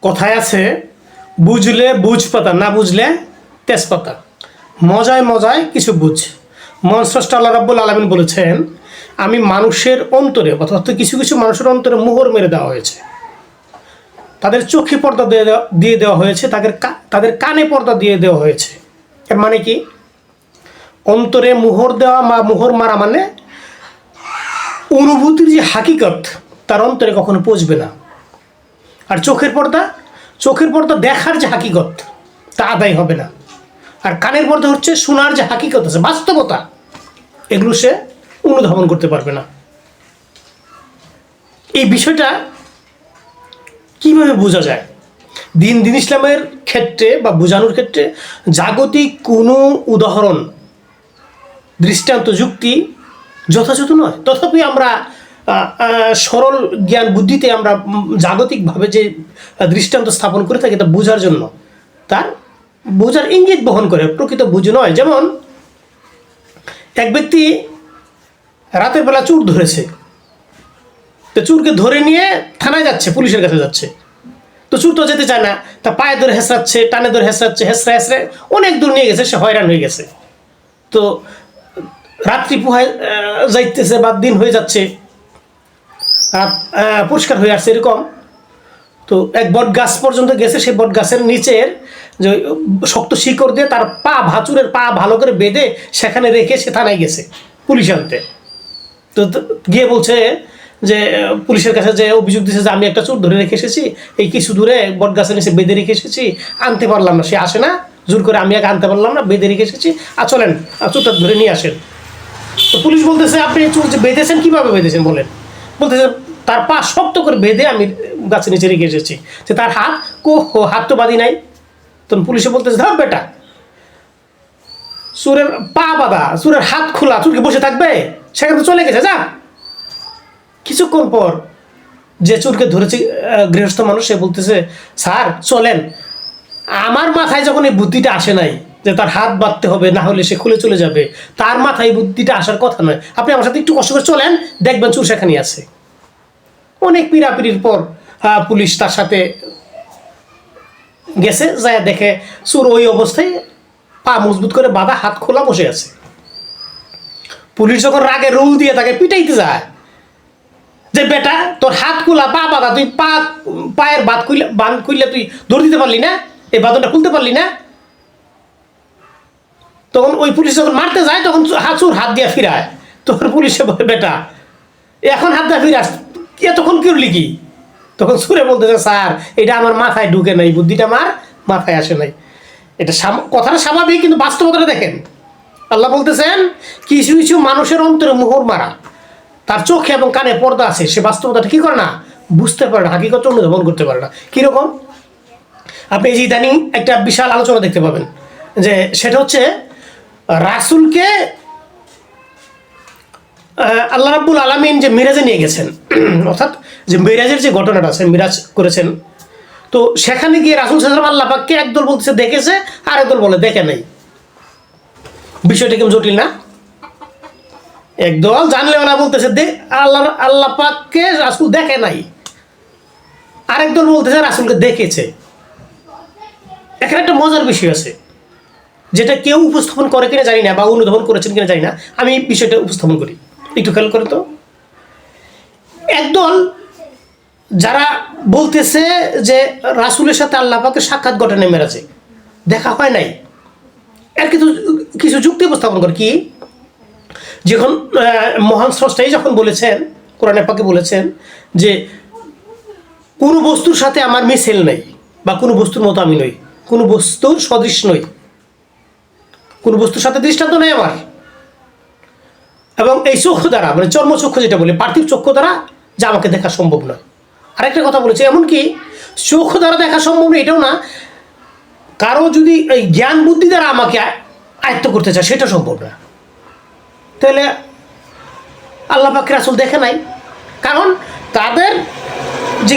কথায় আছে, বুঝলে বুঝ পাতা, না বুঝলে তেজপাতা। মজায় মজায় কিছু বুঝ। মহান স্রষ্টা আল্লাহ রাব্বুল আলামিন বলেছেন, আমি মানুষের অন্তরে, অর্থাৎ কিছু কিছু মানুষের অন্তরে মোহর মেরে দেওয়া হয়েছে। তাদের চোখে পর্দা দিয়ে দেওয়া হয়েছে, তাদের কানে পর্দা দিয়ে দেওয়া হয়েছে। এর মানে কি? অন্তরে মোহর দেওয়া বা মোহর মারা মানে অনুভূতির যে হাকিকত তার অন্তরে কখনো পৌঁছবে না। আর চোখের পর্দা দেখার যে হাকিকত তা আদায় হবে না। আর কানের পর্দা হচ্ছে শোনার যে হাকিকত আছে, বাস্তবতা, এগুলো সে অনুধাবন করতে পারবে না। এই বিষয়টা কিভাবে বোঝা যায়? দিন ইসলামের ক্ষেত্রে বা বোঝানোর ক্ষেত্রে জাগতিক কোনো উদাহরণ, দৃষ্টান্ত, যুক্তি যথাযথ নয়। তথাপি আমরা সরল জ্ঞান বুদ্ধিতে আমরা জাগতিকভাবে যে দৃষ্টান্ত স্থাপন করে থাকি তা বোঝার জন্য, তার বোঝার ইঙ্গিত বহন করে, প্রকৃত বুঝ নয়। যেমন এক ব্যক্তি রাতের বেলা চোর ধরেছে, তো চোরকে ধরে নিয়ে থানায় যাচ্ছে, পুলিশের কাছে যাচ্ছে। তো চোর তো যেতে চায় না, তা পায়ে ধরে হেসরাচ্ছে, টানে ধরে হেসরাচ্ছে, হেসরে অনেক দূর নিয়ে গেছে, সে হয়রান হয়ে গেছে। তো রাত্রি পোহায় যাইতেছে বা দিন হয়ে যাচ্ছে, পরিষ্কার হয়ে আসছে এরকম। তো এক বট গাছ পর্যন্ত গেছে, সেই বট গাছের নিচের যে শক্ত শিকড় দিয়ে তার ভাঁচুরের পা ভালো করে বেঁধে সেখানে রেখে সে থানায় গেছে পুলিশ আনতে। তো গিয়ে বলছে যে পুলিশের কাছে যে অভিযোগ দিয়েছে যে আমি একটা চোর ধরে রেখে এসেছি, এই কিছু দূরে বট গাছের নিচে বেঁধে রেখে এসেছি, আনতে পারলাম না, সে আসে না, জোর করে আমি আগে আনতে পারলাম না, বেঁধে রেখে এসেছি, আর চলেন চোরটা ধরে নিয়ে আসেন। তো পুলিশ বলতেছে, আপনি চোর যে বেঁধেছেন কীভাবে বেঁধেছেন বলেন? বলতেছে, তার পা শক্ত করে বেঁধে আমি গাছের নিচে রেখে এসেছি। যে তার হাত তো বাঁধি নাই। তখন পুলিশে বলতেছে, ধর বেটা, চোরের পা বাঁধা, চোরের হাত খোলা, চোরকে বসে থাকবে? সেখানে তো চলে গেছে, যা। কিছুক্ষণ পর যে চোরকে ধরেছে গৃহস্থ মানুষ, সে বলতেছে, স্যার চলেন, আমার মাথায় যখন এই বুদ্ধিটা আসে নাই যে তার হাত বাঁধতে হবে, না হলে সে খুলে চলে যাবে, তার মাথায় এই বুদ্ধিটা আসার কথা নয়। আপনি আমার সাথে একটু কষ্ট করে চলেন, দেখবেন চোর সেখানেই আছে। অনেক পিড়াপিড়ির পর পুলিশ তার সাথে গেছে, যায় দেখে চোর ওই অবস্থায় পা মজবুত করে বাঁধা, হাত খোলা বসে আছে। পুলিশ যখন রাগে রুল দিয়ে তাকে পিটাইতে যায় যে বেটা, তোর হাত খোলা, পা বাঁধা, তুই পায়ের বাঁধ খুললে তুই দৌড় দিতে পারলি না, এই বাঁধনটা খুলতে পারলি না। তখন ওই পুলিশ যখন মারতে যায় তখন চোর হাত দিয়ে ফিরায়। তখন পুলিশে বলে, বেটা এখন হাত দিয়ে ফিরাস, এতক্ষণ করলি কি? তখন সুরে বলতেছে, স্যার এটা আমার মাথায় ঢুকে নাই, বুদ্ধিটা আমার মাথায় আসে নাই। এটা কথাটা স্বাভাবিক, কিন্তু বাস্তবতাটা দেখেন। আল্লাহ বলতেছেন, কিছু কিছু মানুষের অন্তরে মোহর মারা, তার চোখে এবং কানে পর্দা আছে, সে বাস্তবতাটা কি করে না, বুঝতে পারে না, হাকিকত অনুধাবন করতে পারে না। কীরকম? আপনি এই যে ইদানিং একটা বিশাল আলোচনা দেখতে পাবেন, যে সেটা হচ্ছে রাসূলকে আল্লাহ রাব্বুল আলামিন যে মিরাজে নিয়ে গেছেন, অর্থাৎ যে মিরাজের যে ঘটনাটা আছে, মিরাজ করেছেন, তো সেখানে গিয়ে রাসূল সাল্লাল্লাহু আলাইহি ওয়াসাল্লাম আল্লাহ পাককে একদল বলতেছে দেখেছে, আর একদল বলে দেখে নাই। বিষয়টা কেমন জটিল না? একদল জানলেওয়ালা বলতেছে আল্লাহ পাককে রাসূল দেখে নাই, আরেকদল বলতেছে রাসূলকে দেখেছে। এখানে একটা মজার বিষয় আছে, যেটা কেউ উপস্থাপন করে কিনা জানি না, বা অনুধাবন করেছেন কিনা জানি না, আমি বিষয়টা উপস্থাপন করি, একটু খেয়াল করে। তো একদল যারা বলতেছে যে রাসূলের সাথে আল্লাহ পাকের সাক্ষাৎ ঘটনা মেরাজে, দেখা হয় নাই, এর কিছু যুক্তি উপস্থাপন করে। কি? যখন মহান স্রষ্টাই যখন বলেছেন, কোরআনে পাকে বলেছেন যে কোনো বস্তুর সাথে আমার মিশেল নেই, বা কোনো বস্তুর মতো আমি নই, কোনো বস্তুর সদৃশ নই, কোনো বস্তুর সাথে দৃষ্টান্ত নেই আমার। এবং এই চক্ষু দ্বারা, মানে চর্মচক্ষু যেটা বলে, পার্থিব চক্ষু দ্বারা যা আমাকে দেখা সম্ভব নয়। আরেকটা কথা বলেছে, এমনকি চক্ষু দ্বারা দেখা সম্ভব নয় এটাও না, কারো যদি এই জ্ঞান বুদ্ধি দ্বারা আমাকে আয়ত্ত করতে চায় সেটা সম্ভব না। তাহলে আল্লাহ পাক রাসূল দেখে নাই, কারণ তাদের যে